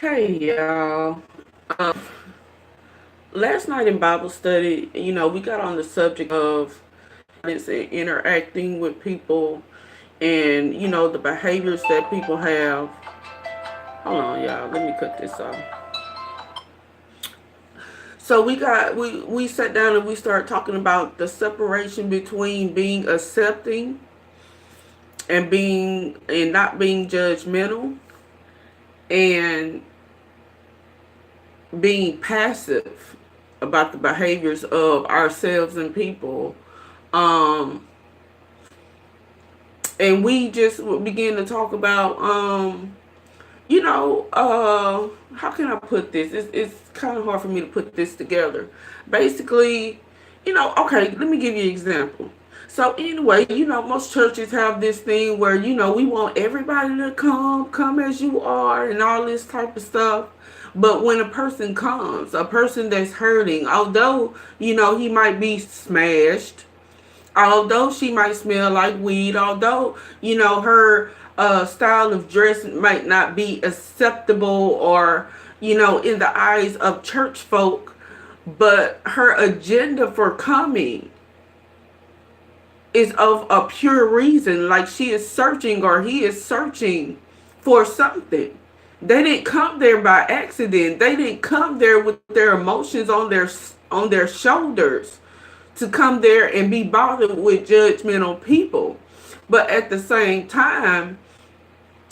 Hey y'all. Um, Last night in Bible study, we got on the subject of it's interacting with people and the behaviors that people have. Hold on, y'all. Let me cut this off. So we sat down and we started talking about the separation between being accepting and not being judgmental and being passive about the behaviors of ourselves and people. Um, and we just began to talk about, how can I put this? It's kind of hard for me to put this together. Basically, okay, let me give you an example. So anyway, most churches have this thing where, we want everybody to come as you are and all this type of stuff. But when a person comes, a person that's hurting, although, he might be smashed, although she might smell like weed, although, her style of dress might not be acceptable or, in the eyes of church folk, but her agenda for coming is of a pure reason, like she is searching or he is searching for something. They didn't come there by accident. They didn't come there with their emotions on their shoulders to come there and be bothered with judgmental people. But at the same time,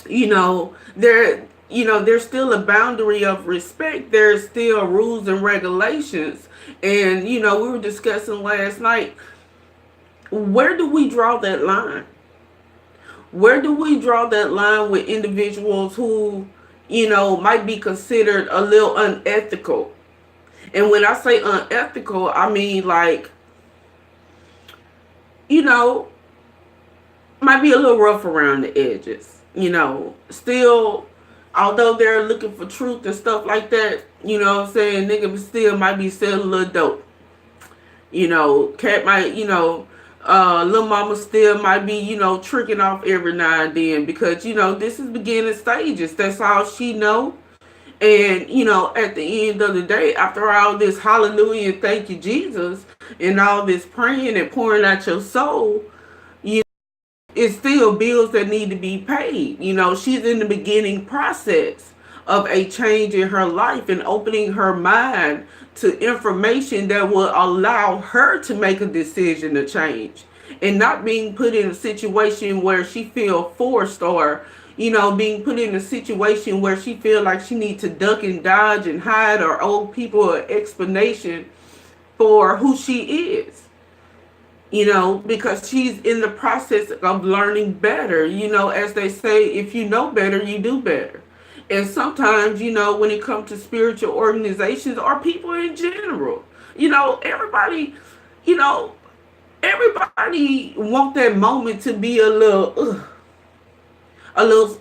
there's still a boundary of respect. There's still rules and regulations. And we were discussing last night, where do we draw that line? Where do we draw that line with individuals who, might be considered a little unethical? And when I say unethical, I mean like, you know, might be a little rough around the edges. Still, although they're looking for truth and stuff like that, what I'm saying, nigga still might be selling a little dope. Cat might, little mama still might be, tricking off every now and then because, this is beginning stages. That's all she know. And, at the end of the day, after all this hallelujah and thank you, Jesus, and all this praying and pouring out your soul, it's still bills that need to be paid. She's in the beginning process of a change in her life and opening her mind to information that will allow her to make a decision to change and not being put in a situation where she feel forced or being put in a situation where she feel like she needs to duck and dodge and hide or owe people an explanation for who she is, because she's in the process of learning better. As they say, if you know better, you do better. And sometimes, when it comes to spiritual organizations or people in general, everybody, you know, everybody want that moment to be a little, a little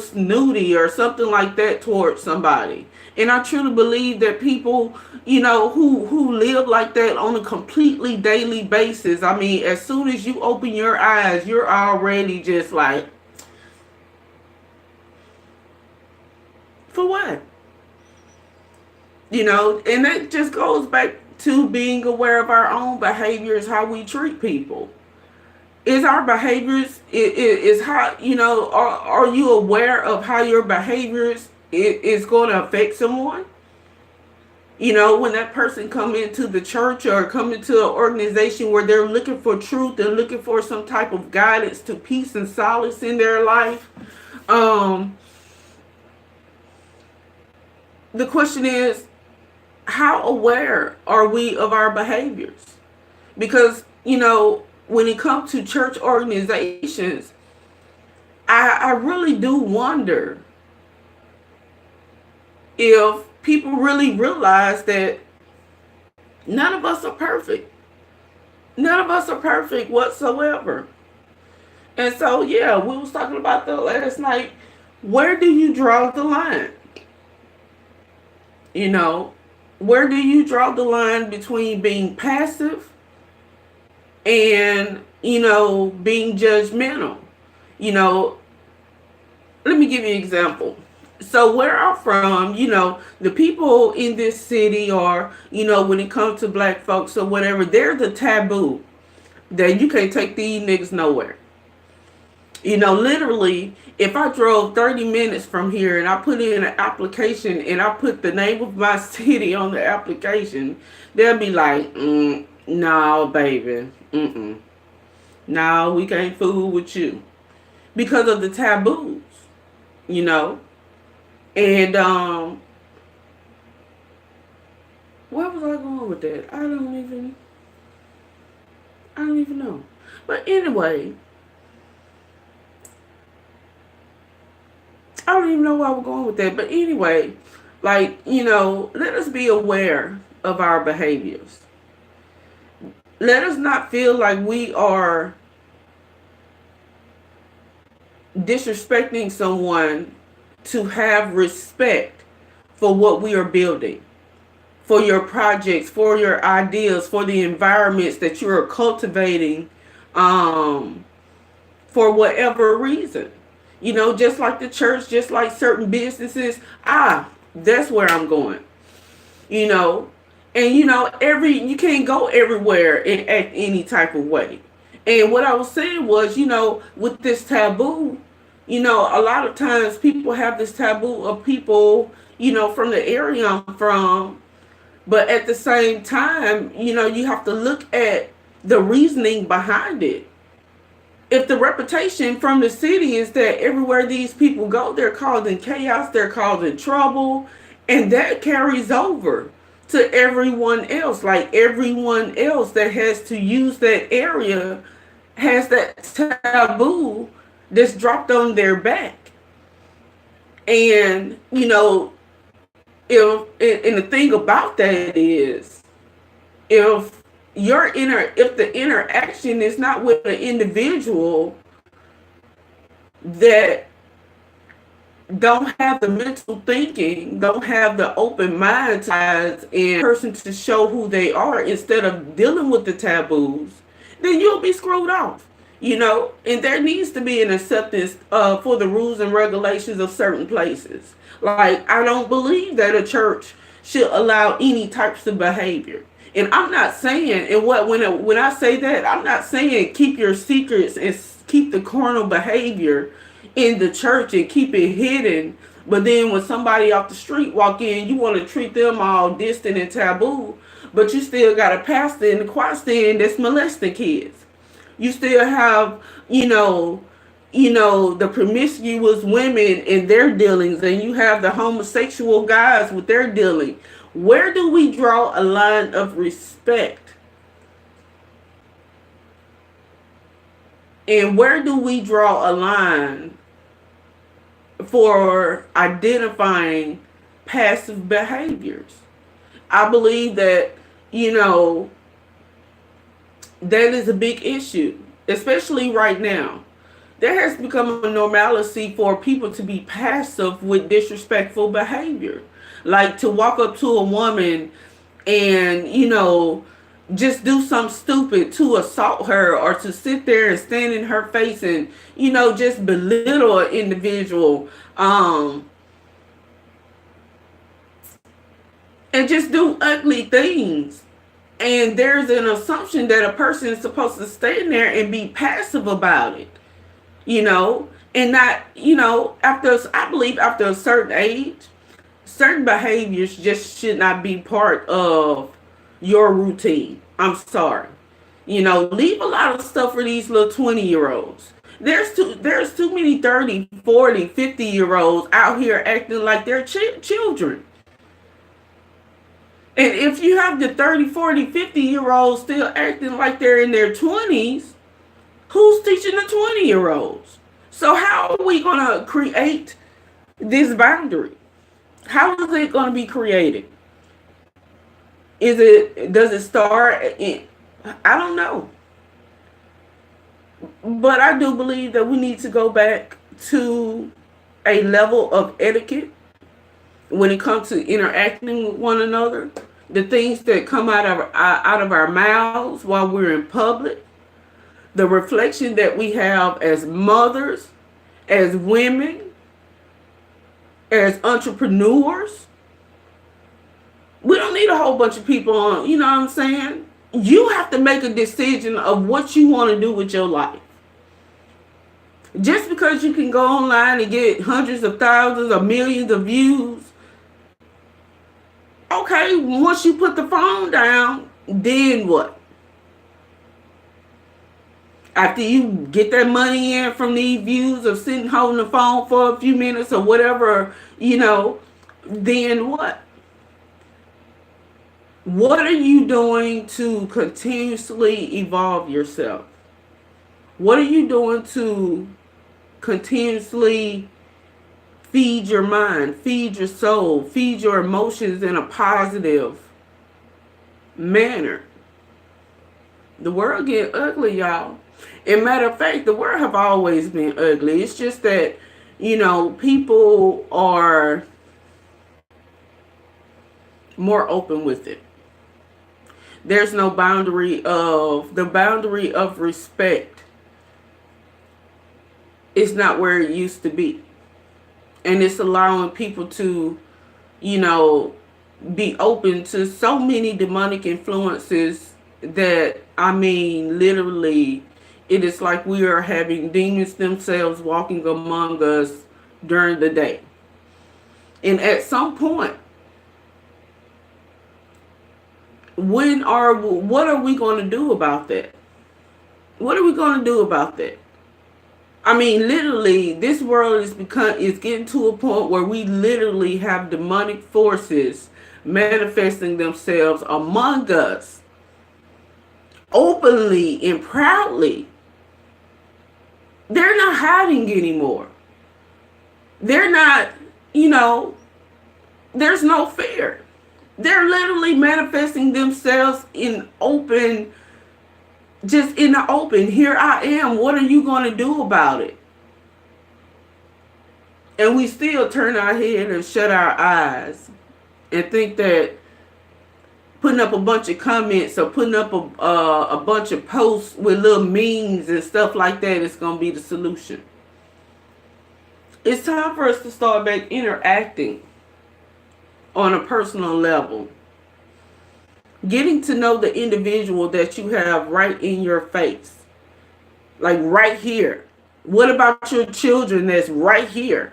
snooty or something like that towards somebody. And I truly believe that people, who live like that on a completely daily basis, I mean, as soon as you open your eyes, you're already just like, for what? And that just goes back to being aware of our own behaviors, how we treat people. Is our behaviors is how are you aware of how your behaviors is going to affect someone? When that person come into the church or come into an organization where they're looking for truth and looking for some type of guidance to peace and solace in their life, um the question is, how aware are we of our behaviors? Because when it comes to church organizations, I really do wonder if people really realize that none of us are perfect. None of us are perfect whatsoever. And so, yeah, we was talking about that last night. Where do you draw the line? You know, where do you draw the line between being passive and, being judgmental? You know, let me give you an example. So where I'm from, the people in this city are, when it comes to black folks or whatever, there's a taboo that you can't take these niggas nowhere. Literally, if I drove 30 minutes from here and I put in an application and I put the name of my city on the application, they'll be like, no, baby. No, we can't fool with you. Because of the taboos, you know? And, where was I going with that? I don't even know. But anyway, I don't even know where we're going with that. But anyway, like, let us be aware of our behaviors. Let us not feel like we are disrespecting someone to have respect for what we are building, for your projects, for your ideas, for the environments that you are cultivating, for whatever reason. Just like the church, just like certain businesses, that's where I'm going. You know, and you can't go everywhere and act any type of way. And what I was saying was, with this taboo, a lot of times people have this taboo of people, from the area I'm from. But at the same time, you have to look at the reasoning behind it. If the reputation from the city is that everywhere these people go, they're causing chaos, they're causing trouble, and that carries over to everyone else. Like everyone else that has to use that area has that taboo that's dropped on their back. And, and the thing about that is, if if the interaction is not with an individual that don't have the mental thinking, don't have the open mind ties and person to show who they are instead of dealing with the taboos, then you'll be screwed off. And there needs to be an acceptance for the rules and regulations of certain places. Like, I don't believe that a church should allow any types of behavior. And I'm not saying, and when I say that, I'm not saying keep your secrets and keep the carnal behavior in the church and keep it hidden. But then when somebody off the street walk in, you want to treat them all distant and taboo. But you still got a pastor in the choir stand that's molesting kids. You still have, the promiscuous women and their dealings, and you have the homosexual guys with their dealing. Where do we draw a line of respect? And where do we draw a line for identifying passive behaviors? I believe that, that is a big issue, especially right now. There has become a normalcy for people to be passive with disrespectful behavior. Like to walk up to a woman and, just do something stupid to assault her, or to sit there and stand in her face and, just belittle an individual. And just do ugly things. And there's an assumption that a person is supposed to stand there and be passive about it, and not, I believe after a certain age, certain behaviors just should not be part of your routine. I'm sorry. Leave a lot of stuff for these little 20-year-olds. There's too many 30, 40, 50-year-olds out here acting like they're children. And if you have the 30, 40, 50-year-olds still acting like they're in their 20s, who's teaching the 20-year-olds? So how are we going to create this boundary? How is it going to be created? Does it start I don't know. But I do believe that we need to go back to a level of etiquette when it comes to interacting with one another. The things that come out of our mouths while we're in public, the reflection that we have as mothers, as women, as entrepreneurs. We don't need a whole bunch of people on, you know what I'm saying? You have to make a decision of what you want to do with your life. Just because you can go online and get hundreds of thousands or millions of views, okay, once you put the phone down, then what? After you get that money in from these views of sitting holding the phone for a few minutes or whatever, then what? What are you doing to continuously evolve yourself? What are you doing to continuously feed your mind, feed your soul, feed your emotions in a positive manner? The world get ugly, y'all. And matter of fact, the world have always been ugly. It's just that, people are more open with it. There's no boundary of respect. It's not where it used to be. And it's allowing people to, be open to so many demonic influences that, literally, it is like we are having demons themselves walking among us during the day. And at some point, what are we going to do about that? What are we going to do about that? Literally, this world is getting to a point where we literally have demonic forces manifesting themselves among us openly and proudly. They're not hiding anymore. They're not, there's no fear. They're literally manifesting themselves in the open. Here I am. What are you going to do about it? And we still turn our head and shut our eyes and think that putting up a bunch of comments or putting up a bunch of posts with little memes and stuff like that is going to be the solution. It's time for us to start back interacting on a personal level. Getting to know the individual that you have right in your face. Like right here. What about your children that's right here?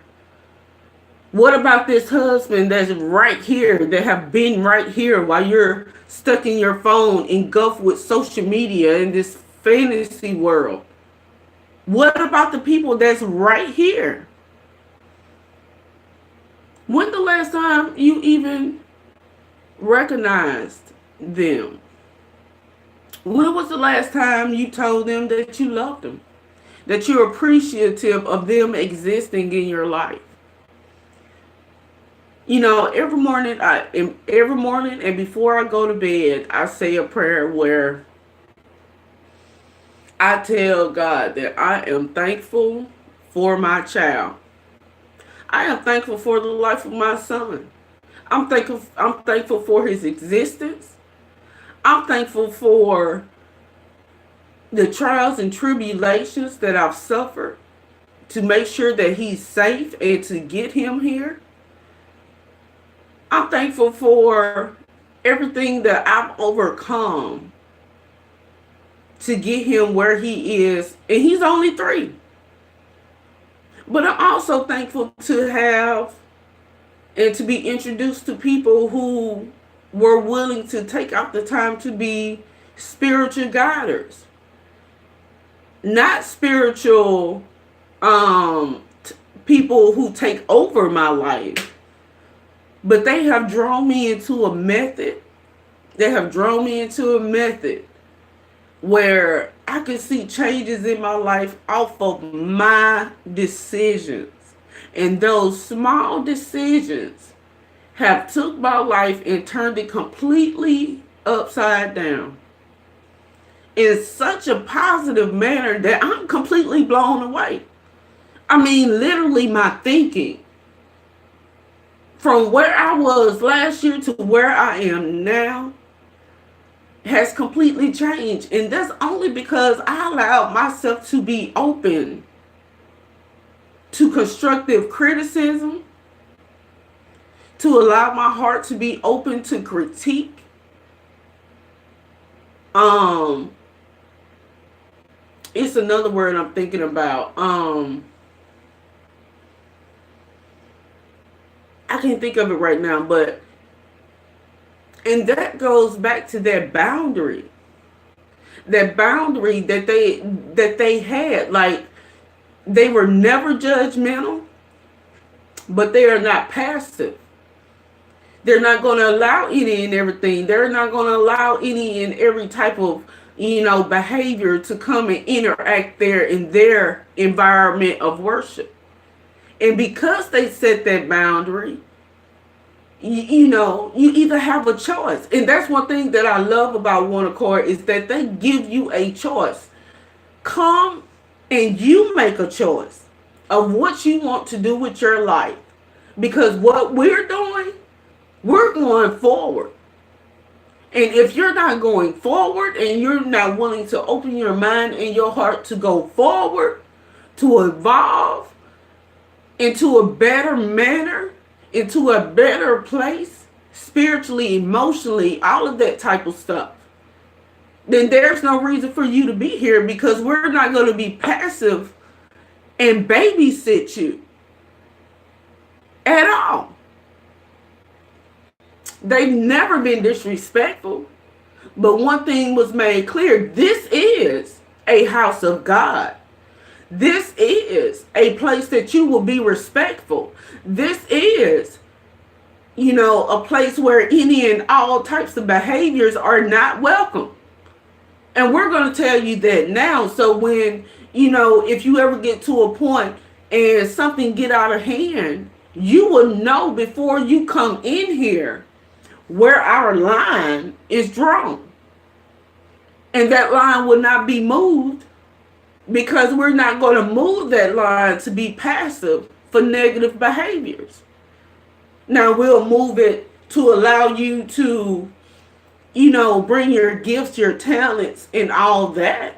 What about this husband that's right here, that have been right here while you're stuck in your phone, engulfed with social media in this fantasy world? What about the people that's right here? When the last time you even recognized them? When was the last time you told them that you loved them? That you're appreciative of them existing in your life? Every morning and before I go to bed, I say a prayer where I tell God that I am thankful for my child. I am thankful for the life of my son. I'm thankful for his existence. I'm thankful for the trials and tribulations that I've suffered to make sure that he's safe and to get him here. I'm thankful for everything that I've overcome to get him where he is. And he's only 3. But I'm also thankful to have and to be introduced to people who were willing to take out the time to be spiritual guiders. Not spiritual people who take over my life. But they have drawn me into a method. They have drawn me into a method where I can see changes in my life off of my decisions. And those small decisions have took my life and turned it completely upside down in such a positive manner that I'm completely blown away. Literally my thinking from where I was last year to where I am now has completely changed. And that's only because I allowed myself to be open to constructive criticism, to allow my heart to be open to critique. Um, it's another word I'm thinking about. I can't think of it right now, but and that goes back to that boundary. That boundary that they had. Like, they were never judgmental, but they are not passive. They're not going to allow any and everything. They're not going to allow any and every type of, behavior to come and interact there in their environment of worship. And because they set that boundary, you either have a choice. And that's one thing that I love about One Accord, is that they give you a choice. Come and you make a choice of what you want to do with your life. Because what we're doing, we're going forward. And if you're not going forward and you're not willing to open your mind and your heart to go forward, to evolve into a better manner, into a better place, spiritually, emotionally, all of that type of stuff, then there's no reason for you to be here, because we're not going to be passive and babysit you at all. They've never been disrespectful. But one thing was made clear: this is a house of God. This is a place that you will be respectful. This is, a place where any and all types of behaviors are not welcome. And we're going to tell you that now. So when, if you ever get to a point and something get out of hand, you will know before you come in here where our line is drawn. And that line will not be moved, because we're not going to move that line to be passive for negative behaviors. Now, we'll move it to allow you to, bring your gifts, your talents, and all that.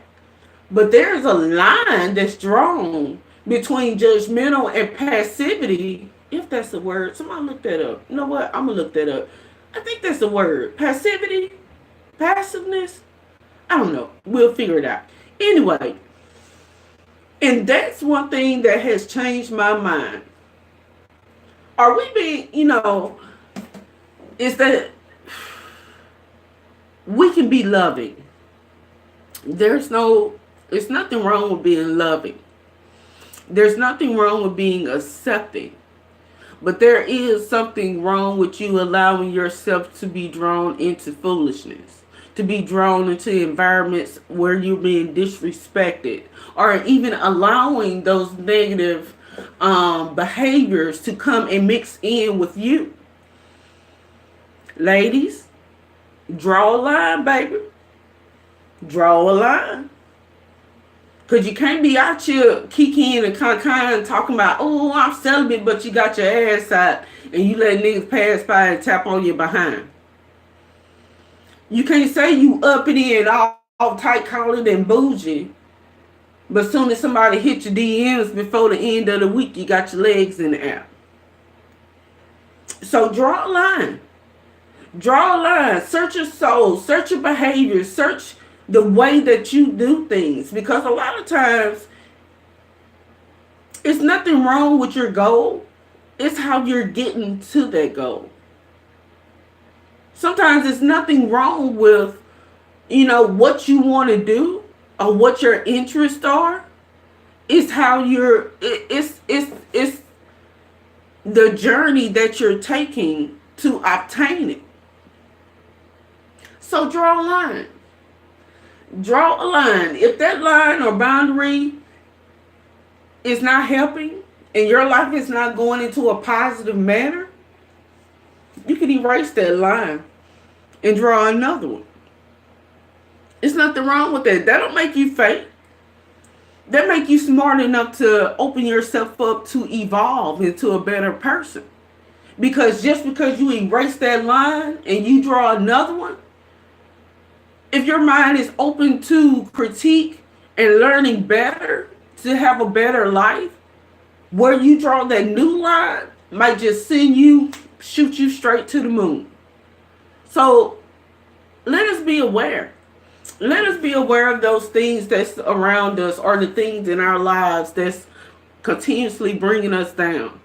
But there's a line that's drawn between judgmental and passivity, if that's a word. Somebody look that up. You know what? I'm going to look that up. I think that's the word. Passivity? Passiveness? I don't know. We'll figure it out. Anyway, and that's one thing that has changed my mind. Are we being, is that we can be loving. It's nothing wrong with being loving. There's nothing wrong with being accepting. But there is something wrong with you allowing yourself to be drawn into foolishness, to be drawn into environments where you're being disrespected, or even allowing those negative behaviors to come and mix in with you. Ladies, draw a line, baby. Draw a line. Because you can't be out here kikiing and con talking about, oh, I'm celibate, but you got your ass out and you let niggas pass by and tap on your behind. You can't say you uppity and all tight collared and bougie, but soon as somebody hit your DMs before the end of the week, you got your legs in the air. So draw a line. Draw a line. Search your soul. Search your behavior. Search the way that you do things. Because a lot of times, it's nothing wrong with your goal. It's how you're getting to that goal. Sometimes it's nothing wrong with, what you want to do or what your interests are. It's how it's the journey that you're taking to obtain it. So draw a line. Draw a line. If that line or boundary is not helping and your life is not going into a positive manner, you can erase that line and draw another one. There's nothing wrong with that. That don't make you fake. That make you smart enough to open yourself up to evolve into a better person. Because just because you erase that line and you draw another one, if your mind is open to critique and learning better to have a better life, where you draw that new line might just send you shoot you straight to the moon. So let us be aware. Let us be aware of those things that's around us, or the things in our lives that's continuously bringing us down.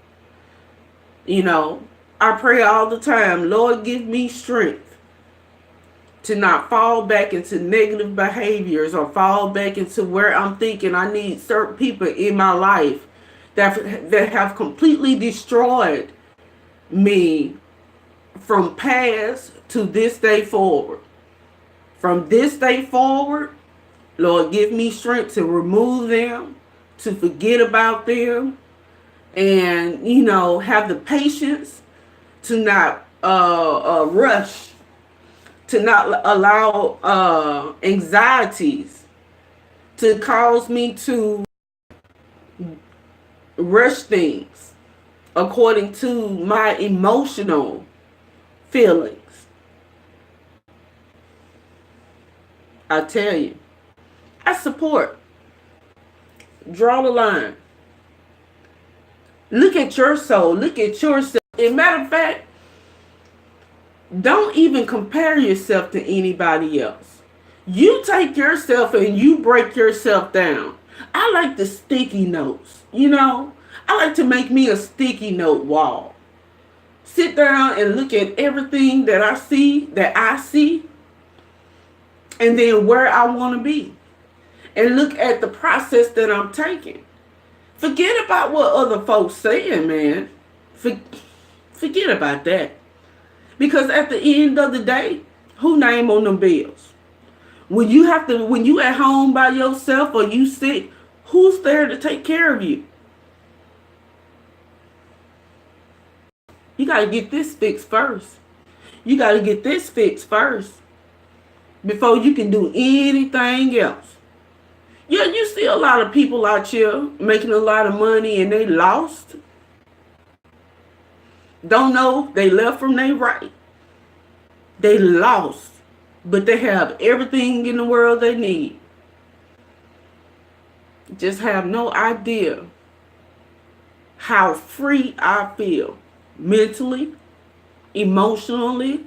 You know, I pray all the time, Lord, give me strength to not fall back into negative behaviors, or fall back into where I'm thinking I need certain people in my life that have completely destroyed me from past to this day forward. From this day forward, Lord, give me strength to remove them, to forget about them, and, you know, have the patience to not rush, to not allow anxieties to cause me to rush things according to my emotional feelings. I tell you, I support. Draw the line. Look at your soul. Look at yourself. As a matter of fact, don't even compare yourself to anybody else. You take yourself and you break yourself down. I like the sticky notes. You know, I like to make me a sticky note wall. Sit down and look at everything that I see, and then where I want to be. And look at the process that I'm taking. Forget about what other folks saying, man. Forget about that. Because at the end of the day, who name on them bills? When you at home by yourself or you sick, who's there to take care of you? You got to get this fixed first. You got to get this fixed first before you can do anything else. Yeah, you see a lot of people out here making a lot of money and they lost. Don't know they left from their right. They lost, but they have everything in the world they need. Just have no idea how free I feel mentally, emotionally,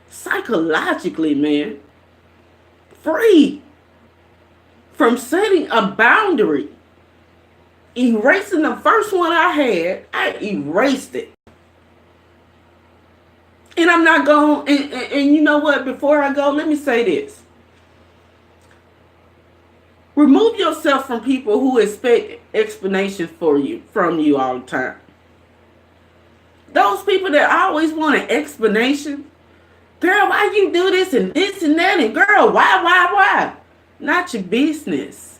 psychologically, man. Free from setting a boundary. Erasing the first one I had, I erased it. And I'm not going, and you know what, before I go, let me say this. Remove yourself from people who expect explanations from you all the time. Those people that always want an explanation. Girl, why you do this and that? And girl, why? Not your business.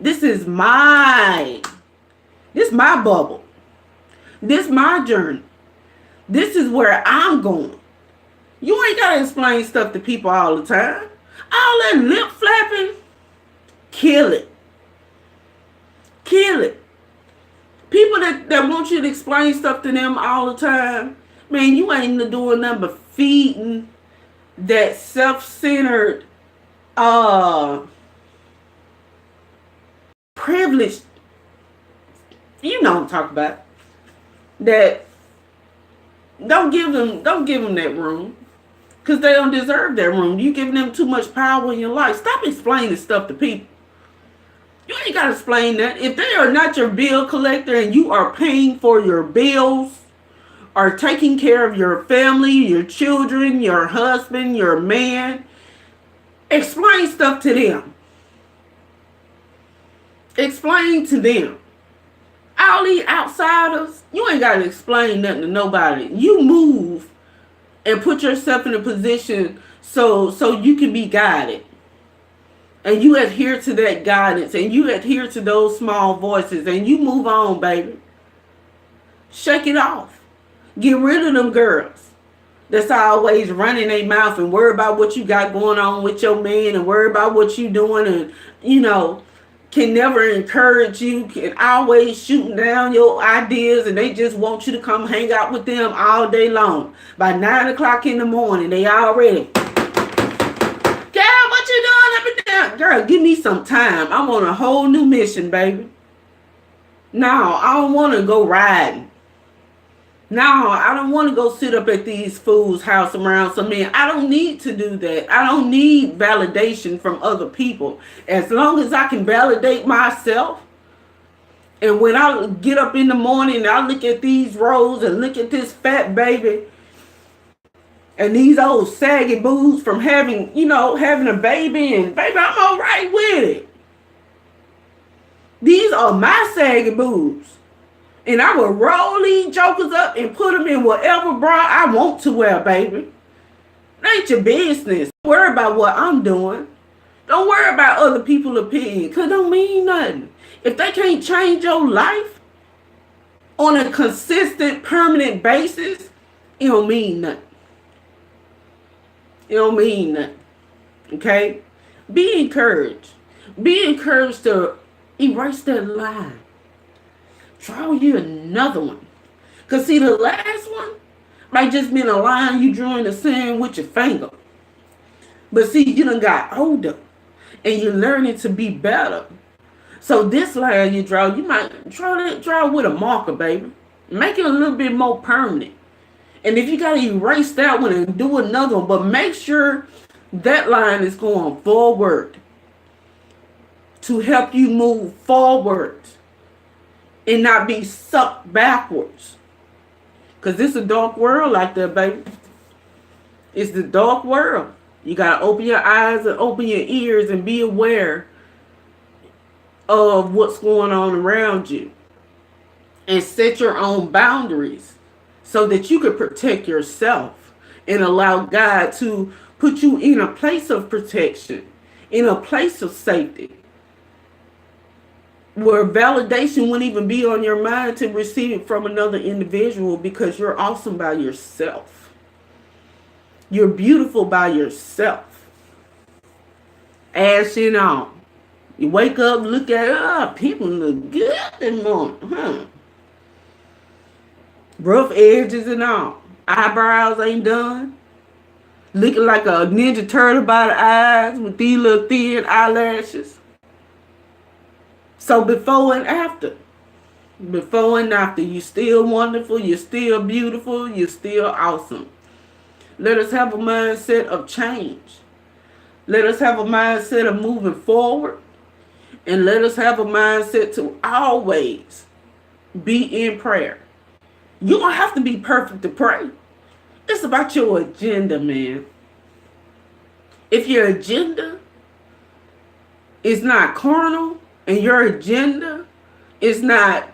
This is my bubble. This my journey. This is where I'm going. You ain't got to explain stuff to people all the time. All that lip flapping, kill it. Kill it. People that want you to explain stuff to them all the time, man, you ain't doing nothing but feeding that self-centered, privileged, you know what I'm talking about, that don't give them that room, because they don't deserve that room. You giving them too much power in your life. Stop explaining stuff to people. You ain't got to explain that. If they are not your bill collector and you are paying for your bills, or taking care of your family, your children, your husband, your man, explain stuff to them. Explain to them. All these outsiders, you ain't got to explain nothing to nobody. You move and put yourself in a position so you can be guided. And you adhere to that guidance, and you adhere to those small voices, and you move on, baby. Shake it off. Get rid of them girls that's always running their mouth and worry about what you got going on with your man, and worry about what you doing, and, you know, can never encourage you, can always shooting down your ideas, and they just want you to come hang out with them all day long. By 9 o'clock in the morning, they already, girl, what you doing up and down? Girl, give me some time. I'm on a whole new mission, baby. No, I don't want to go riding. No, I don't want to go sit up at these fools' house around some men. I don't need to do that. I don't need validation from other people. As long as I can validate myself, and when I get up in the morning and I look at these rows and look at this fat baby and these old saggy boobs from having, having a baby, and baby, I'm all right with it. These are my saggy boobs. And I will roll these jokers up and put them in whatever bra I want to wear, baby. It ain't your business. Don't worry about what I'm doing. Don't worry about other people's opinion, because it don't mean nothing. If they can't change your life on a consistent, permanent basis, it don't mean nothing. It don't mean nothing. Okay? Be encouraged. Be encouraged to erase that line. Draw you another one. Because see, the last one might just been a line you drew in the sand with your finger. But see, you done got older and you're learning to be better. So this line you draw, you might draw with a marker, baby. Make it a little bit more permanent. And if you got to erase that one and do another one, but make sure that line is going forward to help you move forward and not be sucked backwards. Because it's a dark world like that, baby. It's the dark world. You got to open your eyes and open your ears and be aware of what's going on around you. And set your own boundaries so that you can protect yourself and allow God to put you in a place of protection, in a place of safety, where validation wouldn't even be on your mind to receive it from another individual, because you're awesome by yourself. You're beautiful by yourself. Ass and all. You wake up, look at, people look good this morning. Rough edges and all. Eyebrows ain't done. Looking like a Ninja Turtle by the eyes with these little thin eyelashes. So before and after, you're still wonderful, you're still beautiful, you're still awesome. Let us have a mindset of change. Let us have a mindset of moving forward. And let us have a mindset to always be in prayer. You don't have to be perfect to pray. It's about your agenda, man. If your agenda is not carnal, and your agenda is not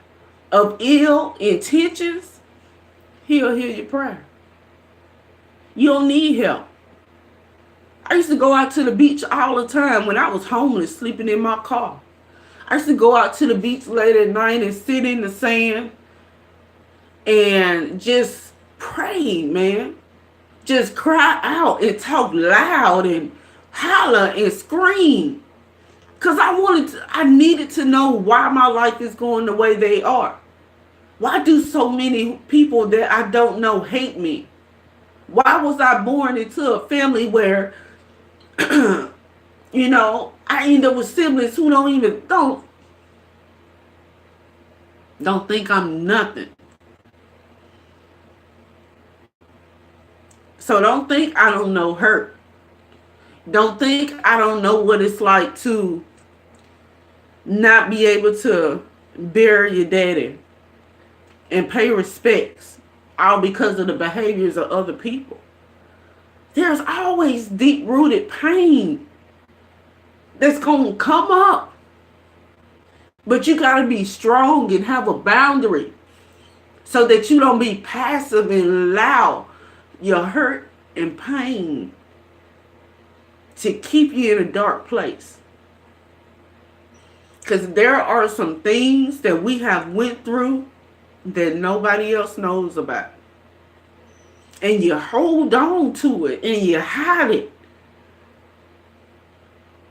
of ill intentions, He'll hear your prayer. You don't need help. I used to go out to the beach all the time when I was homeless, sleeping in my car. I used to go out to the beach late at night and sit in the sand and just pray, man. Just cry out and talk loud and holler and scream. Because I needed to know why my life is going the way they are. Why do so many people that I don't know hate me? Why was I born into a family where, I end up with siblings who don't think I'm nothing. So don't think I don't know hurt. Don't think I don't know what it's like to not be able to bury your daddy and pay respects, all because of the behaviors of other people. There's always deep-rooted pain that's going to come up. But you got to be strong and have a boundary so that you don't be passive and allow your hurt and pain to keep you in a dark place. Because there are some things that we have went through that nobody else knows about. And you hold on to it and you hide it.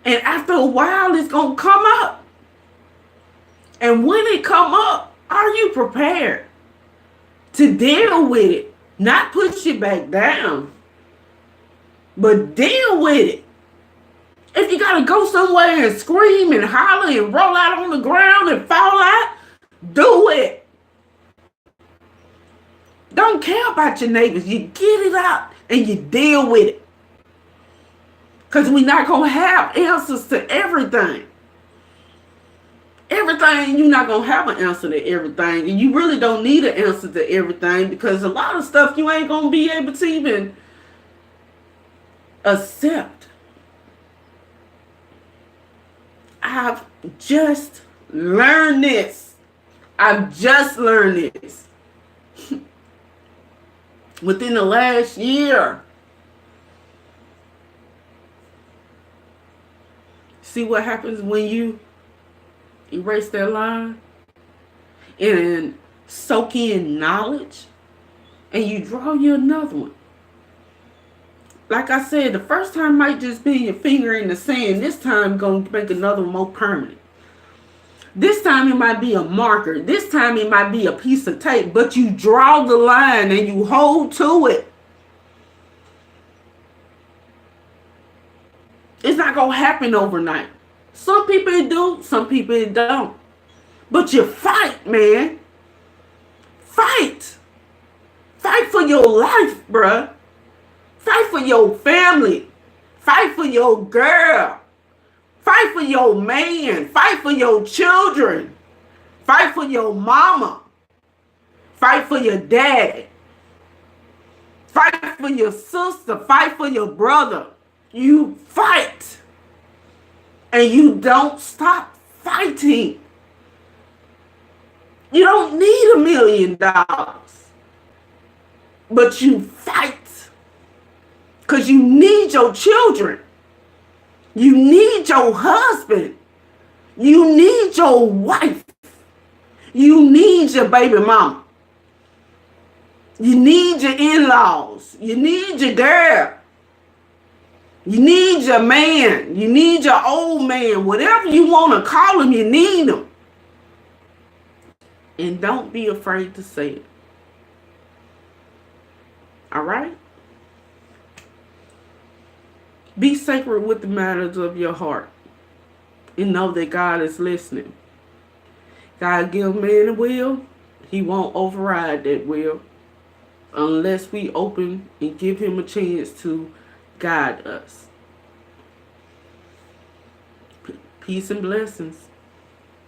And after a while, it's going to come up. And when it come up, are you prepared to deal with it? Not push it back down, but deal with it. If you got to go somewhere and scream and holler and roll out on the ground and fall out, do it. Don't don't care about your neighbors. You get it out and you deal with it. Because we're not going to have answers to everything. Everything, you're not going to have an answer to everything. And you really don't need an answer to everything, because a lot of stuff you ain't going to be able to even accept. I've just learned this. I've just learned this. Within the last year. See what happens when you erase that line and soak in knowledge, and you draw you another one. Like I said, the first time might just be your finger in the sand. This time gonna make another one more permanent. This time it might be a marker. This time it might be a piece of tape, but you draw the line and you hold to it. It's not going to happen overnight. Some people it do, some people it don't. But you fight, man. Fight. Fight for your life, bruh. Fight for your family. Fight for your girl. Fight for your man. Fight for your children. Fight for your mama. Fight for your dad. Fight for your sister. Fight for your brother. You fight. And you don't stop fighting. You don't need $1 million. But you fight. Because you need your children. You need your husband. You need your wife. You need your baby mama. You need your in-laws. You need your girl. You need your man. You need your old man. Whatever you want to call him, you need him. And don't be afraid to say it. All right? Be sacred with the matters of your heart. And know that God is listening. God give man a will. He won't override that will. Unless we open and give him a chance to guide us. Peace and blessings.